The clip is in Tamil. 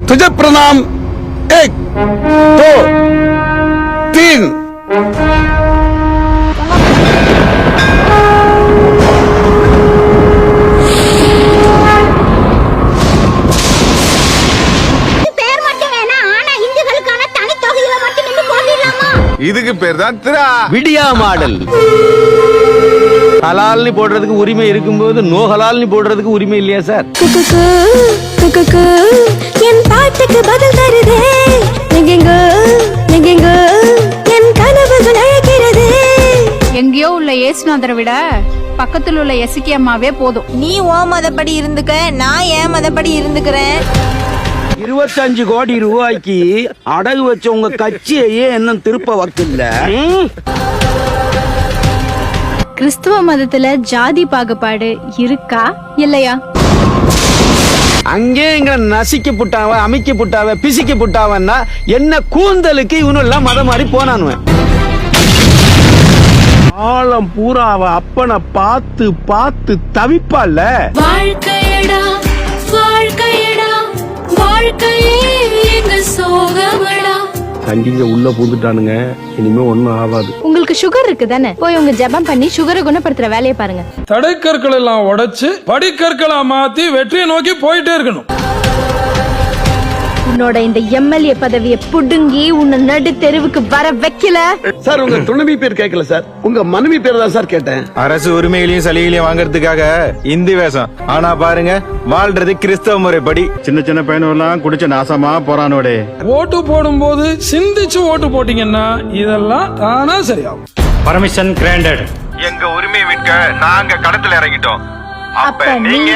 तुझे प्रणाम 1 2 3 இதுக்கு பேர் தான் திரா விடியா மாடல். ஹலால்னு போடுறதுக்கு உரிமை இருக்கும்போது நோ ஹலால்னு போடுறதுக்கு உரிமை இல்லையா சார்? என் பாட்டுக்கு பதில் தருதே என் கனவுகள் அழைக்கிறது. எங்கேயோ உள்ள ஏசுநாதரை விட பக்கத்துல உள்ள எசிக்கி அம்மாவே போதும். நீ ஓ மதப்படி இருந்துக்க, நான் ஏன் மதப்படி இருந்துக்கிறேன். 25 கோடி ரூபாய்க்கு அடகு வச்ச உங்க கட்சியையே இன்னும் திருப்ப வக்கில்ல. கிறிஸ்துவ மதத்துல ஜாதி பாகுபாடு இருக்கா இல்லையா? அங்கே இங்க நசிக்க புட்டாவ, அமைக்க புட்டாவ, பிசிக்க புட்டாவன்னா என்ன கூந்தலுக்கு இவனு எல்லாம் மதம் மாதிரி போனானுவன். ஆழம் பூராவ அப்பனை பார்த்து பார்த்து தவிப்பால. வாழ்க்கையடா வாழ்க்கையடா வாழ்க்கையே எங்க சோகமடா. கண்டிங்க உள்ள பூந்துட்டானுங்க, இனிமே ஒண்ணும் ஆகாது. உங்களுக்கு சுகர் இருக்கு தானே, போய் உங்க ஜெபம் பண்ணி சுகரை குணப்படுத்துற வேலையை பாருங்க. தடைக்கற்கள் எல்லாம் உடைச்சு படிக்கற்களா மாத்தி வெற்றியை நோக்கி போயிட்டே இருக்கணும். உன்னோட இந்த எம்எல்ஏ பதவியை புடுங்கி உன்னை நடு தெருவுக்கு வர வைக்கல. சார் உங்க துணைவி பேர் கேட்கல சார், உங்க மனைவி பேர் தான் சார் கேட்டேன். அரசு உரிமைகளையும் சலுகைகளையும் வாங்கறதுக்காக இந்தி வேஷம். ஆனா பாருங்க, வாழ்றது கிறிஸ்தவ முறைப்படி. சின்ன சின்ன பையனெல்லாம் குடிச்ச நாசமா போறானோடே. ஓட்டு போடும் போது சிந்திச்சு ஓட்டு போட்டீங்கன்னா இதெல்லாம் தானா சரியாகும். Permission granted. எங்க உரிமையை மீட்க நாங்க களத்துல இறங்கிட்டோம். அப்ப நீங்க